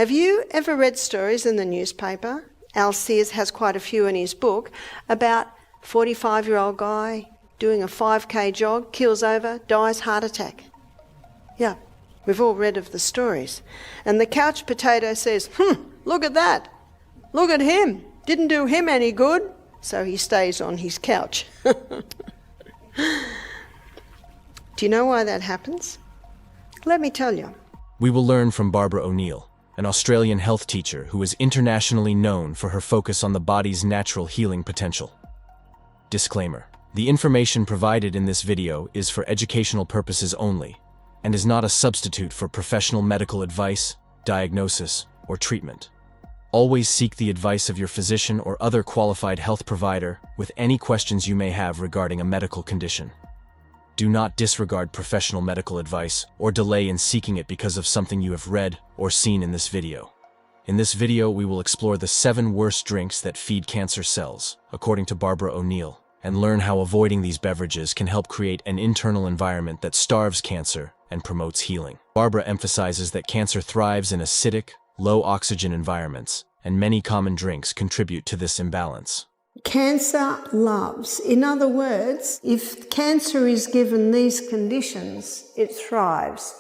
Have you ever read stories in the newspaper? Al Sears has quite a few in his book about 45-year-old guy doing a 5K jog, keels over, dies, heart attack. Yeah, we've all read of the stories. And the couch potato says, look at that. Look at him. Didn't do him any good. So he stays on his couch. Do you know why that happens? Let me tell you. We will learn from Barbara O'Neill, an Australian health teacher who is internationally known for her focus on the body's natural healing potential. Disclaimer: the information provided in this video is for educational purposes only and is not a substitute for professional medical advice, diagnosis, or treatment. Always seek the advice of your physician or other qualified health provider with any questions you may have regarding a medical condition. Do not disregard professional medical advice or delay in seeking it because of something you have read or seen in this video. In this video, we will explore the 7 worst drinks that feed cancer cells, according to Barbara O'Neill, and learn how avoiding these beverages can help create an internal environment that starves cancer and promotes healing. Barbara emphasizes that cancer thrives in acidic, low-oxygen environments, and many common drinks contribute to this imbalance. Cancer loves. In other words, if cancer is given these conditions, it thrives.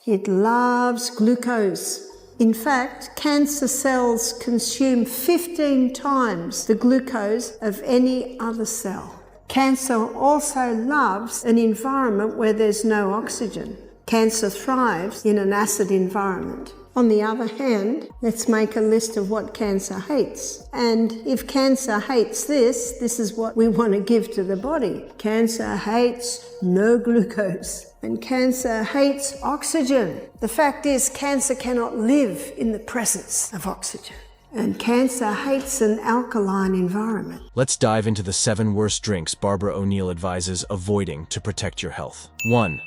It loves glucose. In fact, cancer cells consume 15 times the glucose of any other cell. Cancer also loves an environment where there's no oxygen. Cancer thrives in an acid environment. On the other hand, let's make a list of what cancer hates. And if cancer hates this, this is what we want to give to the body. Cancer hates no glucose. And cancer hates oxygen. The fact is, cancer cannot live in the presence of oxygen. And cancer hates an alkaline environment. Let's dive into the 7 worst drinks Barbara O'Neill advises avoiding to protect your health. 1.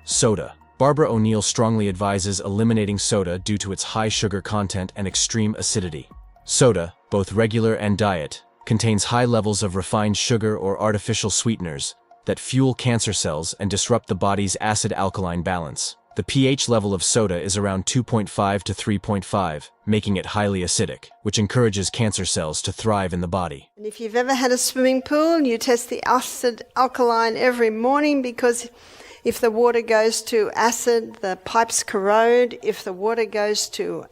Soda. Barbara O'Neill strongly advises eliminating soda due to its high sugar content and extreme acidity. Soda, both regular and diet, contains high levels of refined sugar or artificial sweeteners that fuel cancer cells and disrupt the body's acid-alkaline balance. The pH level of soda is around 2.5 to 3.5, making it highly acidic, which encourages cancer cells to thrive in the body. And if you've ever had a swimming pool, you test the acid-alkaline every morning, because if the water goes to acid, the pipes corrode. If the water goes to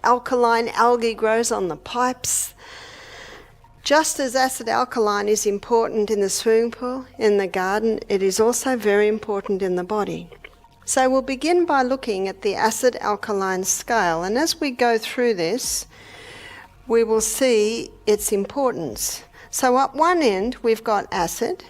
alkaline, algae grows on the pipes. Just as acid-alkaline is important in the swimming pool, in the garden, it is also very important in the body. So we'll begin by looking at the acid-alkaline scale. And as we go through this, we will see its importance. So at one end, we've got acid.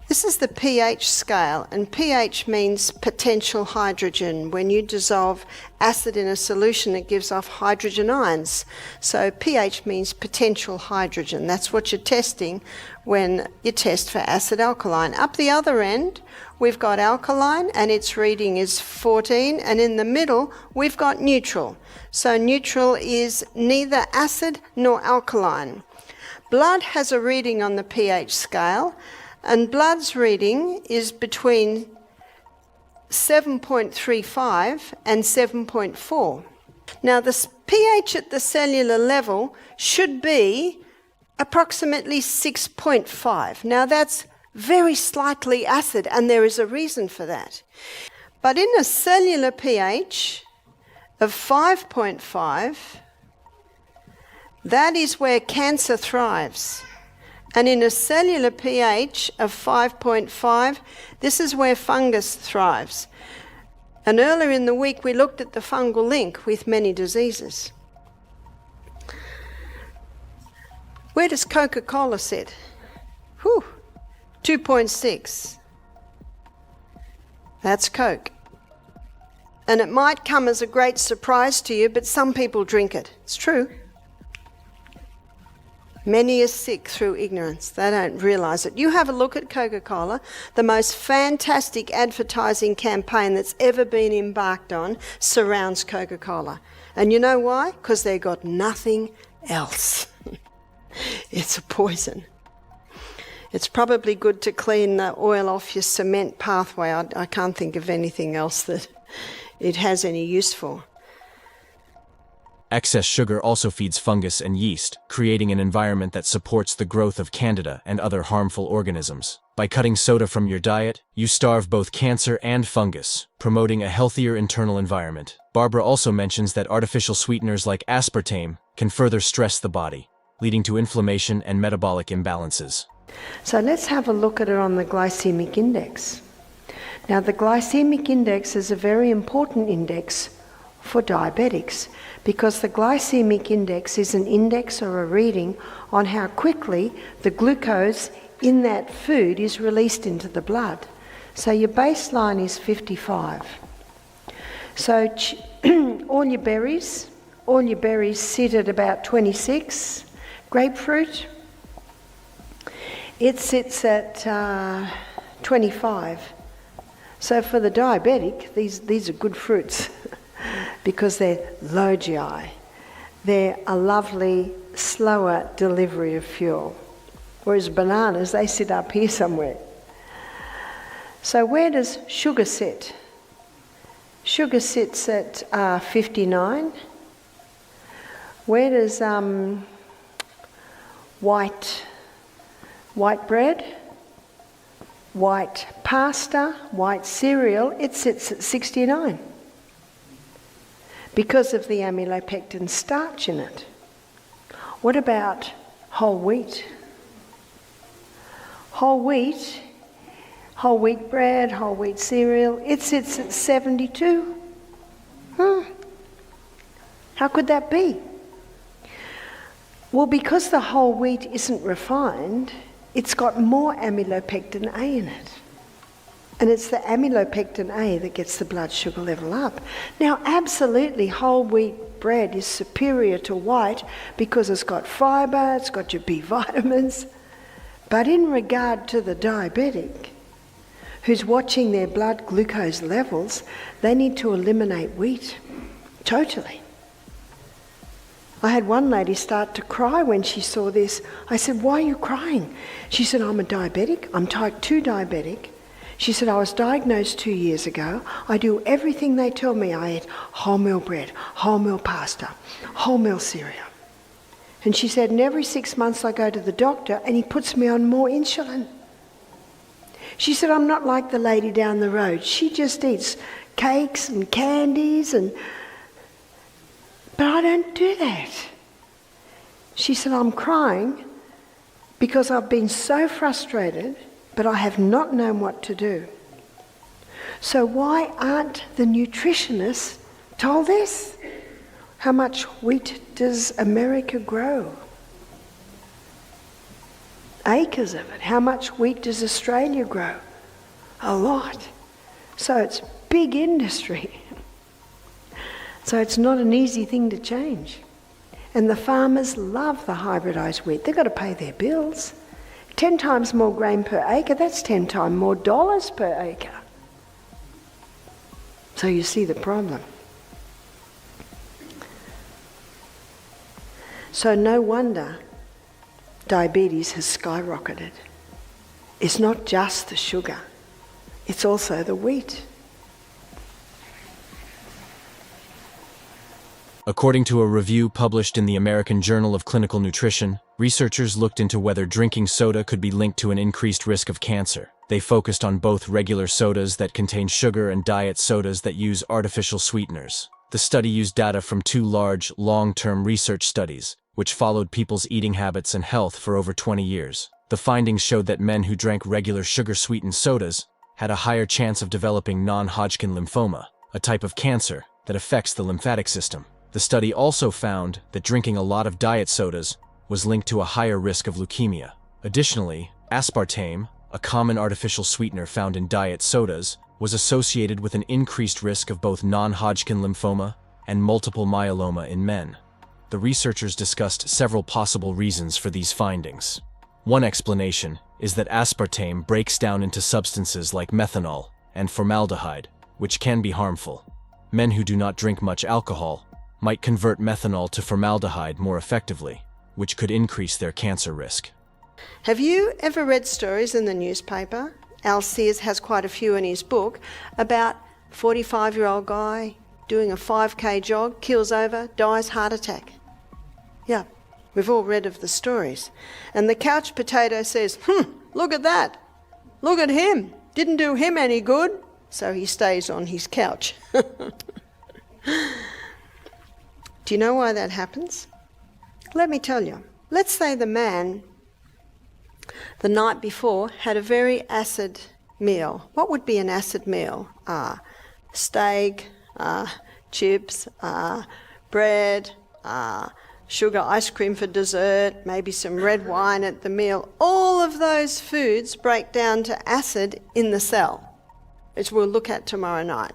This is the pH scale, and pH means potential hydrogen. When you dissolve acid in a solution, it gives off hydrogen ions. So pH means potential hydrogen. That's what you're testing when you test for acid-alkaline. Up the other end, we've got alkaline, and its reading is 14, and in the middle, we've got neutral. So neutral is neither acid nor alkaline. Blood has a reading on the pH scale, and blood's reading is between 7.35 and 7.4. Now, the pH at the cellular level should be approximately 6.5. Now, that's very slightly acid, and there is a reason for that. But in a cellular pH of 5.5, that is where cancer thrives. And in a cellular pH of 5.5, this is where fungus thrives. And earlier in the week, we looked at the fungal link with many diseases. Where does Coca-Cola sit? 2.6. That's Coke. And it might come as a great surprise to you, but some people drink it. It's true. Many are sick through ignorance. They don't realise it. You have a look at Coca-Cola. The most fantastic advertising campaign that's ever been embarked on surrounds Coca-Cola. And you know why? Because they've got nothing else. It's a poison. It's probably good to clean the oil off your cement pathway. I can't think of anything else that it has any use for. Excess sugar also feeds fungus and yeast, creating an environment that supports the growth of candida and other harmful organisms. By cutting soda from your diet, you starve both cancer and fungus, promoting a healthier internal environment. Barbara also mentions that artificial sweeteners like aspartame can further stress the body, leading to inflammation and metabolic imbalances. So let's have a look at it on the glycemic index. Now, the glycemic index is a very important index for diabetics, because the glycemic index is an index or a reading on how quickly the glucose in that food is released into the blood. So your baseline is 55. So all your berries sit at about 26. Grapefruit, it sits at 25. So for the diabetic, these are good fruits because they're low GI. They're a lovely, slower delivery of fuel. Whereas bananas, they sit up here somewhere. So where does sugar sit? Sugar sits at 59. Where does white bread, white pasta, white cereal, it sits at 69 because of the amylopectin starch in it. What about whole wheat? Whole wheat bread, whole wheat cereal, it sits at 72. How could that be? Well, because the whole wheat isn't refined, it's got more amylopectin A in it. And it's the amylopectin A that gets the blood sugar level up. Now, absolutely, whole wheat bread is superior to white because it's got fibre, it's got your B vitamins. But in regard to the diabetic, who's watching their blood glucose levels, they need to eliminate wheat. Totally. I had one lady start to cry when she saw this. I said, "Why are you crying?" She said, "I'm a diabetic. I'm type 2 diabetic." She said, "I was diagnosed 2 years ago. I do everything they tell me. I eat wholemeal bread, wholemeal pasta, wholemeal cereal." And she said, "And every 6 months I go to the doctor and he puts me on more insulin." She said, "I'm not like the lady down the road. She just eats cakes and candies but I don't do that." She said, "I'm crying because I've been so frustrated, but I have not known what to do." So why aren't the nutritionists told this? How much wheat does America grow? Acres of it. How much wheat does Australia grow? A lot. So it's big industry. So it's not an easy thing to change. And the farmers love the hybridised wheat. They've got to pay their bills. 10 times more grain per acre, that's 10 times more dollars per acre. So you see the problem. So no wonder diabetes has skyrocketed. It's not just the sugar, it's also the wheat. According to a review published in the American Journal of Clinical Nutrition, researchers looked into whether drinking soda could be linked to an increased risk of cancer. They focused on both regular sodas that contain sugar and diet sodas that use artificial sweeteners. The study used data from 2 large, long-term research studies, which followed people's eating habits and health for over 20 years. The findings showed that men who drank regular sugar-sweetened sodas had a higher chance of developing non-Hodgkin lymphoma, a type of cancer that affects the lymphatic system. The study also found that drinking a lot of diet sodas was linked to a higher risk of leukemia. Additionally, aspartame, a common artificial sweetener found in diet sodas, was associated with an increased risk of both non-Hodgkin lymphoma and multiple myeloma in men. The researchers discussed several possible reasons for these findings. One explanation is that aspartame breaks down into substances like methanol and formaldehyde, which can be harmful. Men who do not drink much alcohol might convert methanol to formaldehyde more effectively, which could increase their cancer risk. Have you ever read stories in the newspaper? Al Sears has quite a few in his book about 45-year-old guy doing a 5K jog, keels over, dies, heart attack. Yeah, we've all read of the stories. And the couch potato says, look at that. Look at him. Didn't do him any good. So he stays on his couch. Do you know why that happens? Let me tell you. Let's say the man, the night before, had a very acid meal. What would be an acid meal? Steak, chips, bread, sugar ice cream for dessert, maybe some red wine at the meal. All of those foods break down to acid in the cell, which we'll look at tomorrow night.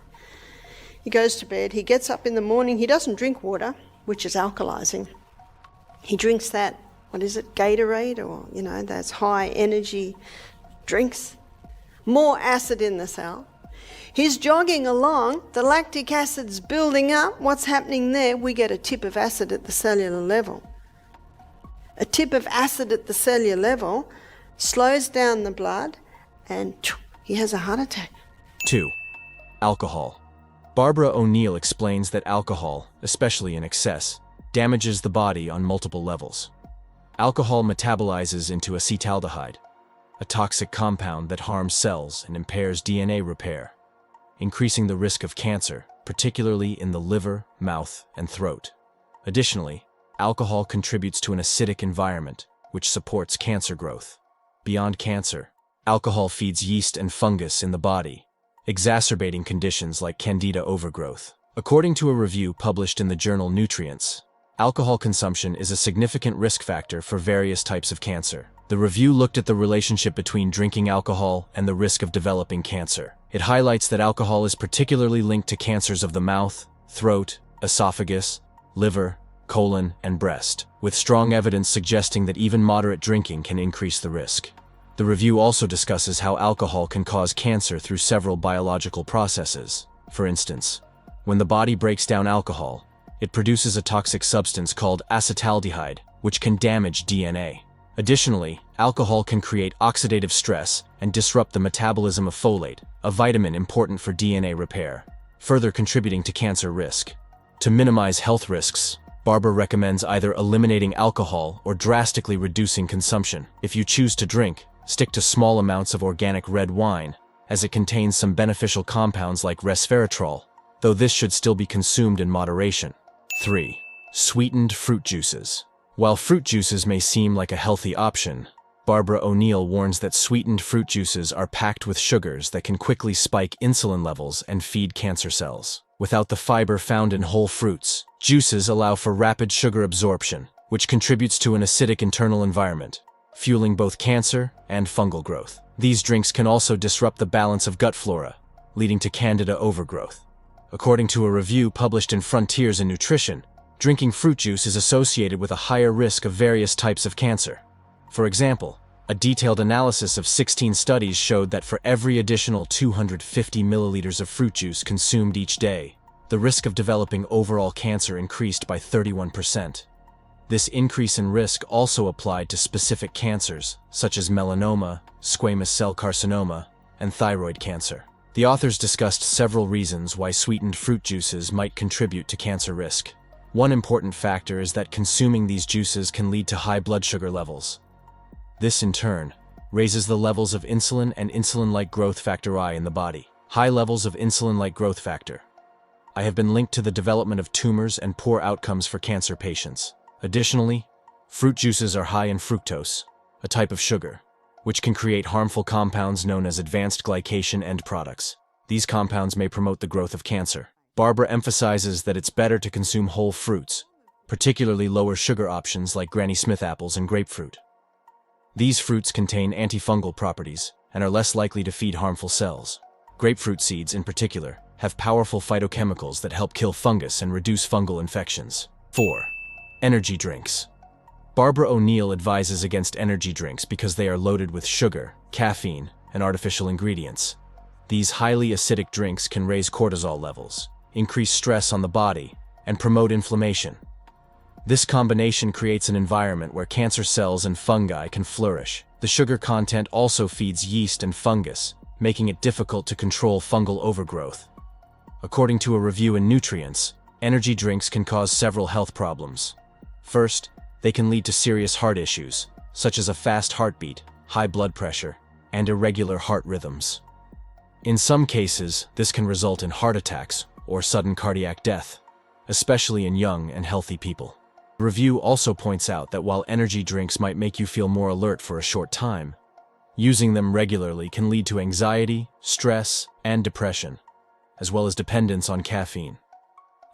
He goes to bed, he gets up in the morning, he doesn't drink water, which is alkalizing. He drinks that, Gatorade, or, those high energy drinks. More acid in the cell. He's jogging along, the lactic acid's building up. What's happening there? We get a tip of acid at the cellular level. A tip of acid at the cellular level slows down the blood and he has a heart attack. 2. Alcohol. Barbara O'Neill explains that alcohol, especially in excess, damages the body on multiple levels. Alcohol metabolizes into acetaldehyde, a toxic compound that harms cells and impairs DNA repair, increasing the risk of cancer, particularly in the liver, mouth, and throat. Additionally, alcohol contributes to an acidic environment, which supports cancer growth. Beyond cancer, alcohol feeds yeast and fungus in the body, exacerbating conditions like candida overgrowth. According to a review published in the journal Nutrients, alcohol consumption is a significant risk factor for various types of cancer. The review looked at the relationship between drinking alcohol and the risk of developing cancer. It highlights that alcohol is particularly linked to cancers of the mouth, throat, esophagus, liver, colon, and breast, with strong evidence suggesting that even moderate drinking can increase the risk. The review also discusses how alcohol can cause cancer through several biological processes. For instance, when the body breaks down alcohol, it produces a toxic substance called acetaldehyde, which can damage DNA. Additionally, alcohol can create oxidative stress and disrupt the metabolism of folate, a vitamin important for DNA repair, further contributing to cancer risk. To minimize health risks, Barbara recommends either eliminating alcohol or drastically reducing consumption. If you choose to drink, stick to small amounts of organic red wine, as it contains some beneficial compounds like resveratrol, though this should still be consumed in moderation. 3. Sweetened fruit juices. While fruit juices may seem like a healthy option, Barbara O'Neill warns that sweetened fruit juices are packed with sugars that can quickly spike insulin levels and feed cancer cells. Without the fiber found in whole fruits, juices allow for rapid sugar absorption, which contributes to an acidic internal environment, fueling both cancer and fungal growth. These drinks can also disrupt the balance of gut flora, leading to candida overgrowth. According to a review published in Frontiers in Nutrition, drinking fruit juice is associated with a higher risk of various types of cancer. For example, a detailed analysis of 16 studies showed that for every additional 250 milliliters of fruit juice consumed each day, the risk of developing overall cancer increased by 31%. This increase in risk also applied to specific cancers, such as melanoma, squamous cell carcinoma, and thyroid cancer. The authors discussed several reasons why sweetened fruit juices might contribute to cancer risk. One important factor is that consuming these juices can lead to high blood sugar levels. This, in turn, raises the levels of insulin and insulin-like growth factor I in the body. High levels of insulin-like growth factor I have been linked to the development of tumors and poor outcomes for cancer patients. Additionally, fruit juices are high in fructose, a type of sugar, which can create harmful compounds known as advanced glycation end products. These compounds may promote the growth of cancer. Barbara emphasizes that it's better to consume whole fruits, particularly lower sugar options like Granny Smith apples and grapefruit. These fruits contain antifungal properties and are less likely to feed harmful cells. Grapefruit seeds, in particular, have powerful phytochemicals that help kill fungus and reduce fungal infections. 4. Energy drinks. Barbara O'Neill advises against energy drinks because they are loaded with sugar, caffeine, and artificial ingredients. These highly acidic drinks can raise cortisol levels, increase stress on the body, and promote inflammation. This combination creates an environment where cancer cells and fungi can flourish. The sugar content also feeds yeast and fungus, making it difficult to control fungal overgrowth. According to a review in Nutrients, energy drinks can cause several health problems. First, they can lead to serious heart issues, such as a fast heartbeat, high blood pressure, and irregular heart rhythms. In some cases, this can result in heart attacks or sudden cardiac death, especially in young and healthy people. The review also points out that while energy drinks might make you feel more alert for a short time, using them regularly can lead to anxiety, stress, and depression, as well as dependence on caffeine.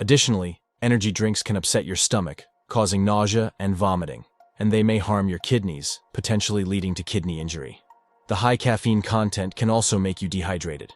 Additionally, energy drinks can upset your stomach, causing nausea and vomiting, and they may harm your kidneys, potentially leading to kidney injury. The high caffeine content can also make you dehydrated.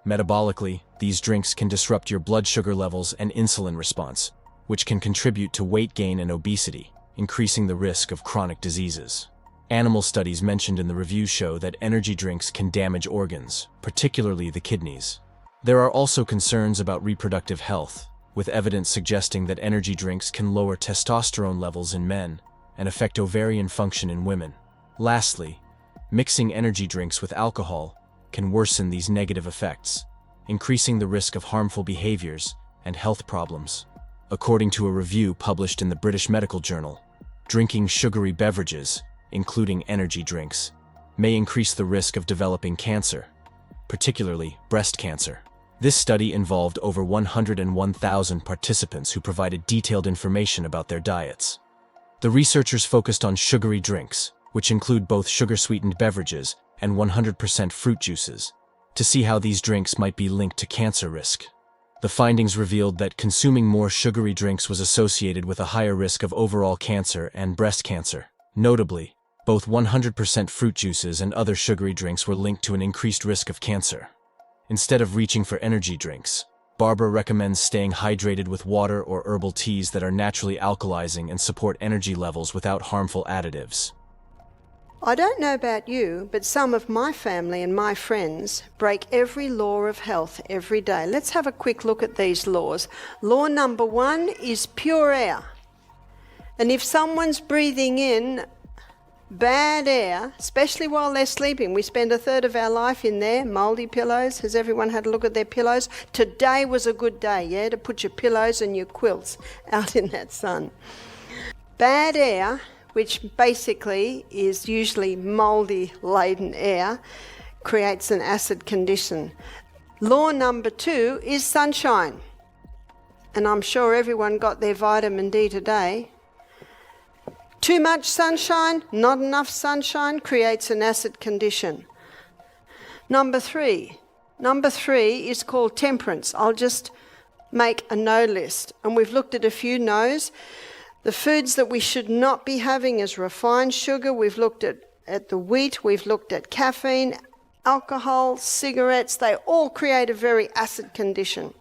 Metabolically, these drinks can disrupt your blood sugar levels and insulin response, which can contribute to weight gain and obesity, increasing the risk of chronic diseases. Animal studies mentioned in the review show that energy drinks can damage organs, particularly the kidneys. There are also concerns about reproductive health, with evidence suggesting that energy drinks can lower testosterone levels in men and affect ovarian function in women. Lastly, mixing energy drinks with alcohol can worsen these negative effects, increasing the risk of harmful behaviors and health problems. According to a review published in the British Medical Journal, drinking sugary beverages, including energy drinks, may increase the risk of developing cancer, particularly breast cancer. This study involved over 101,000 participants who provided detailed information about their diets. The researchers focused on sugary drinks, which include both sugar-sweetened beverages and 100% fruit juices, to see how these drinks might be linked to cancer risk. The findings revealed that consuming more sugary drinks was associated with a higher risk of overall cancer and breast cancer. Notably, both 100% fruit juices and other sugary drinks were linked to an increased risk of cancer. Instead of reaching for energy drinks, Barbara recommends staying hydrated with water or herbal teas that are naturally alkalizing and support energy levels without harmful additives. I don't know about you, but some of my family and my friends break every law of health every day. Let's have a quick look at these laws. Law number 1 is pure air. And if someone's breathing in bad air, especially while they're sleeping, we spend a third of our life in there, mouldy pillows. Has everyone had a look at their pillows? Today was a good day, yeah, to put your pillows and your quilts out in that sun. Bad air, which basically is usually mouldy laden air, creates an acid condition. Law number 2 is sunshine. And I'm sure everyone got their vitamin D today. Too much sunshine, not enough sunshine, creates an acid condition. Number 3 is called temperance. I'll just make a no list. And we've looked at a few no's. The foods that we should not be having is refined sugar. We've looked at the wheat. We've looked at caffeine, alcohol, cigarettes. They all create a very acid condition.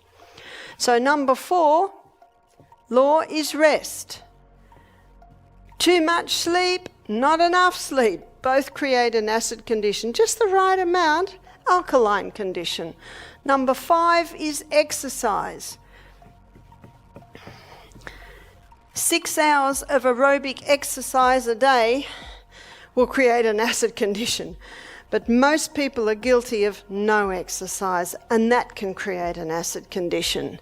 So number 4, law is rest. Too much sleep, not enough sleep. Both create an acid condition. Just the right amount, alkaline condition. Number 5 is exercise. 6 hours of aerobic exercise a day will create an acid condition. But most people are guilty of no exercise, and that can create an acid condition.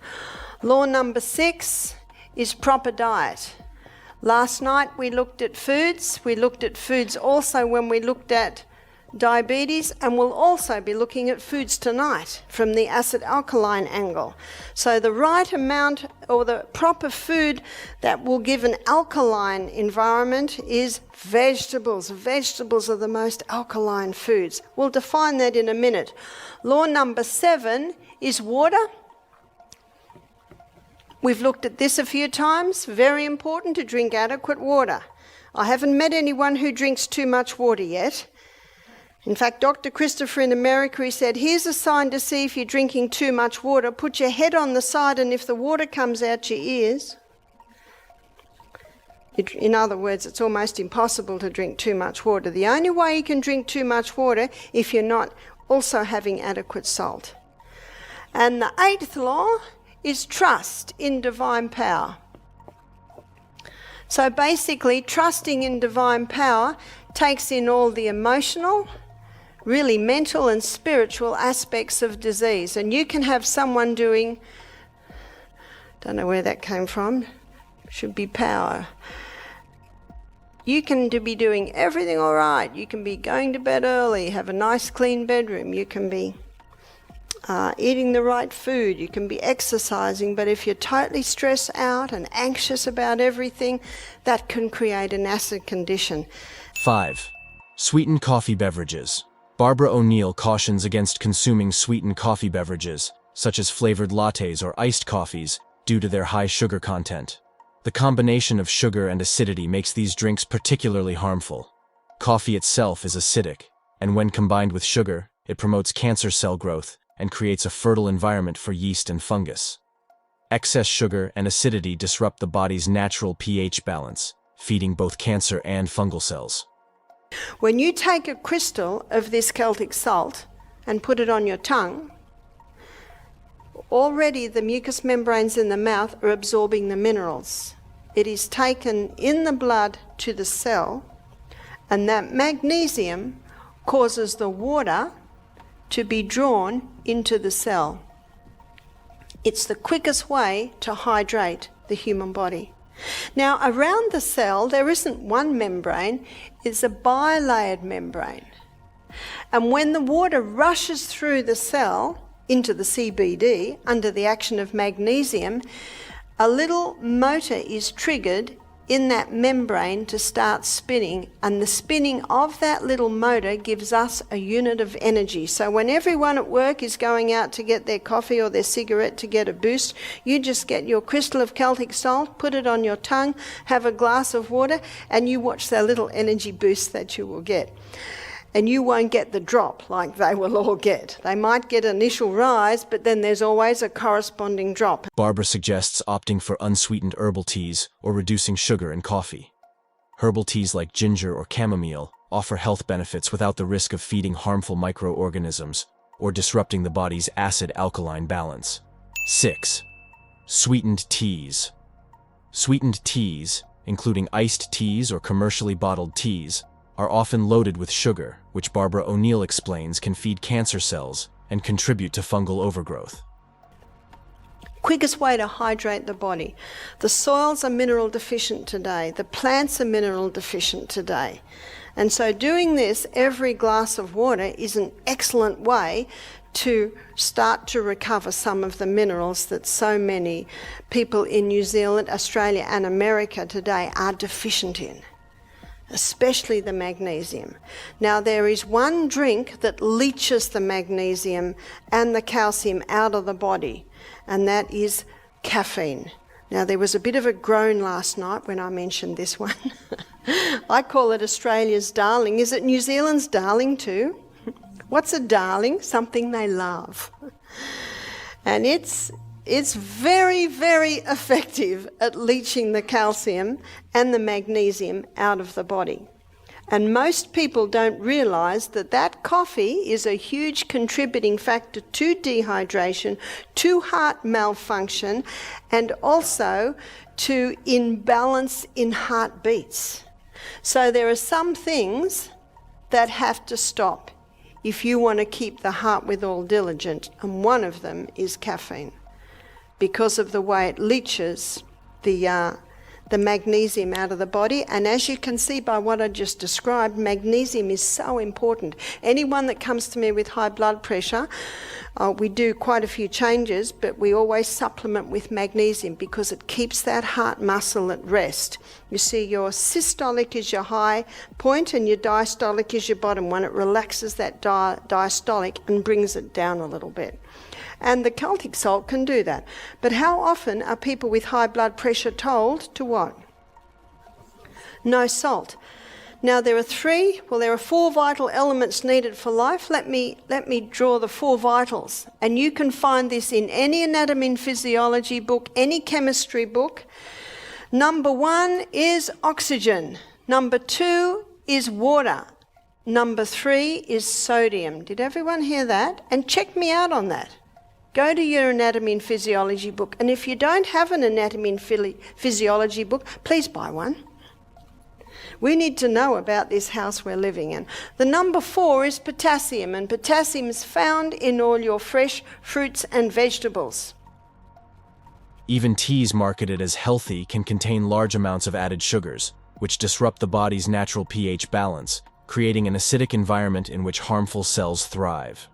Law number 6 is proper diet. Last night we looked at foods. We looked at foods also when we looked at diabetes, and we'll also be looking at foods tonight from the acid-alkaline angle. So the right amount or the proper food that will give an alkaline environment is vegetables. Vegetables are the most alkaline foods. We'll define that in a minute. Law number 7 is water. We've looked at this a few times. Very important to drink adequate water. I haven't met anyone who drinks too much water yet. In fact, Dr. Christopher in America, he said, here's a sign to see if you're drinking too much water. Put your head on the side, and if the water comes out your ears, in other words, it's almost impossible to drink too much water. The only way you can drink too much water if you're not also having adequate salt. And the 8th law is trust in divine power. So basically, trusting in divine power takes in all the emotional, really mental and spiritual aspects of disease. And you can have someone doing, don't know where that came from, should be power. You can be doing everything all right. You can be going to bed early, have a nice clean bedroom. You can be eating the right food. You can be exercising. But if you're totally stressed out and anxious about everything, that can create an acid condition. 5. Sweetened coffee beverages. Barbara O'Neill cautions against consuming sweetened coffee beverages, such as flavored lattes or iced coffees, due to their high sugar content. The combination of sugar and acidity makes these drinks particularly harmful. Coffee itself is acidic, and when combined with sugar, it promotes cancer cell growth and creates a fertile environment for yeast and fungus. Excess sugar and acidity disrupt the body's natural pH balance, feeding both cancer and fungal cells. When you take a crystal of this Celtic salt and put it on your tongue, already the mucous membranes in the mouth are absorbing the minerals. It is taken in the blood to the cell, and that magnesium causes the water to be drawn into the cell. It's the quickest way to hydrate the human body. Now, around the cell, there isn't one membrane, it's a bilayered membrane. And when the water rushes through the cell into the CBD under the action of magnesium, a little motor is triggered in that membrane to start spinning, and the spinning of that little motor gives us a unit of energy. So when everyone at work is going out to get their coffee or their cigarette to get a boost, you just get your crystal of Celtic salt, put it on your tongue, have a glass of water, and you watch that little energy boost that you will get. And you won't get the drop like they will all get. They might get an initial rise, but then there's always a corresponding drop. Barbara suggests opting for unsweetened herbal teas or reducing sugar in coffee. Herbal teas like ginger or chamomile offer health benefits without the risk of feeding harmful microorganisms or disrupting the body's acid-alkaline balance. 6. Sweetened teas. Sweetened teas, including iced teas or commercially bottled teas, are often loaded with sugar, which Barbara O'Neill explains can feed cancer cells and contribute to fungal overgrowth. Quickest way to hydrate the body. The soils are mineral deficient today. The plants are mineral deficient today. And so doing this every glass of water is an excellent way to start to recover some of the minerals that so many people in New Zealand, Australia and America today are deficient in, especially the magnesium. Now, there is one drink that leaches the magnesium and the calcium out of the body, and that is caffeine. Now, there was a bit of a groan last night when I mentioned this one. I call it Australia's darling. Is it New Zealand's darling too? What's a darling? Something they love. And it's very, very effective at leaching the calcium and the magnesium out of the body. And most people don't realise that that coffee is a huge contributing factor to dehydration, to heart malfunction, and also to imbalance in heartbeats. So there are some things that have to stop if you want to keep the heart withal diligent, and one of them is caffeine, because of the way it leaches the magnesium out of the body. And as you can see by what I just described, magnesium is so important. Anyone that comes to me with high blood pressure, we do quite a few changes, but we always supplement with magnesium because it keeps that heart muscle at rest. You see, your systolic is your high point and your diastolic is your bottom one. It relaxes that diastolic and brings it down a little bit. And the Celtic salt can do that. But how often are people with high blood pressure told to what? No salt. Now there are four vital elements needed for life. Let me draw the four vitals. And you can find this in any anatomy and physiology book, any chemistry book. Number 1 is oxygen. Number 2 is water. Number 3 is sodium. Did everyone hear that? And check me out on that. Go to your anatomy and physiology book, and if you don't have an anatomy and physiology book, please buy one. We need to know about this house we're living in. The number 4 is potassium, and potassium is found in all your fresh fruits and vegetables. Even teas marketed as healthy can contain large amounts of added sugars, which disrupt the body's natural pH balance, creating an acidic environment in which harmful cells thrive.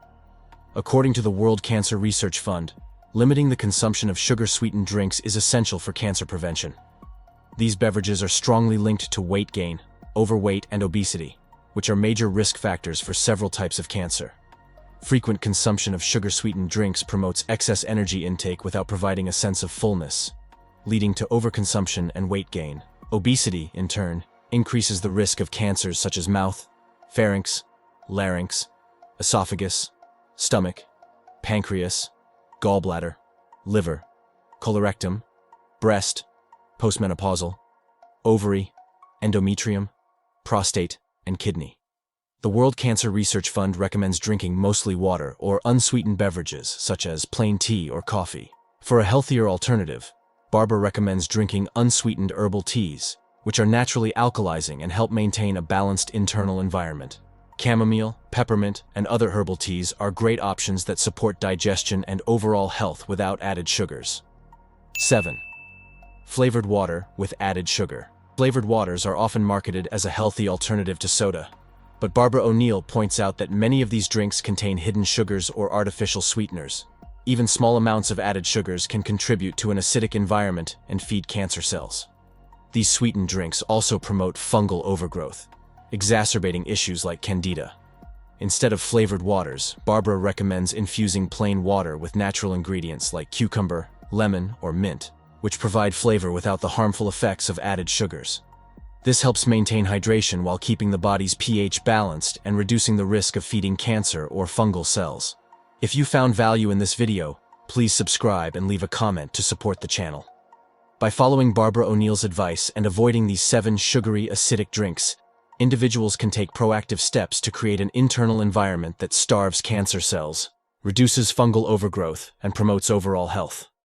According to the World Cancer Research Fund, limiting the consumption of sugar-sweetened drinks is essential for cancer prevention. These beverages are strongly linked to weight gain, overweight, and obesity, which are major risk factors for several types of cancer. Frequent consumption of sugar-sweetened drinks promotes excess energy intake without providing a sense of fullness, leading to overconsumption and weight gain. Obesity, in turn, increases the risk of cancers such as mouth, pharynx, larynx, esophagus, stomach, pancreas, gallbladder, liver, colorectum, breast, postmenopausal, ovary, endometrium, prostate, and kidney. The World Cancer Research Fund recommends drinking mostly water or unsweetened beverages such as plain tea or coffee. For a healthier alternative, Barbara recommends drinking unsweetened herbal teas, which are naturally alkalizing and help maintain a balanced internal environment. Chamomile, peppermint, and other herbal teas are great options that support digestion and overall health without added sugars. 7. Flavored water with added sugar. Flavored waters are often marketed as a healthy alternative to soda, but Barbara O'Neill points out that many of these drinks contain hidden sugars or artificial sweeteners. Even small amounts of added sugars can contribute to an acidic environment and feed cancer cells. These sweetened drinks also promote fungal overgrowth, exacerbating issues like candida. Instead of flavored waters, Barbara recommends infusing plain water with natural ingredients like cucumber, lemon, or mint, which provide flavor without the harmful effects of added sugars. This helps maintain hydration while keeping the body's pH balanced and reducing the risk of feeding cancer or fungal cells. If you found value in this video, please subscribe and leave a comment to support the channel. By following Barbara O'Neill's advice and avoiding these 7 sugary, acidic drinks, individuals can take proactive steps to create an internal environment that starves cancer cells, reduces fungal overgrowth, and promotes overall health.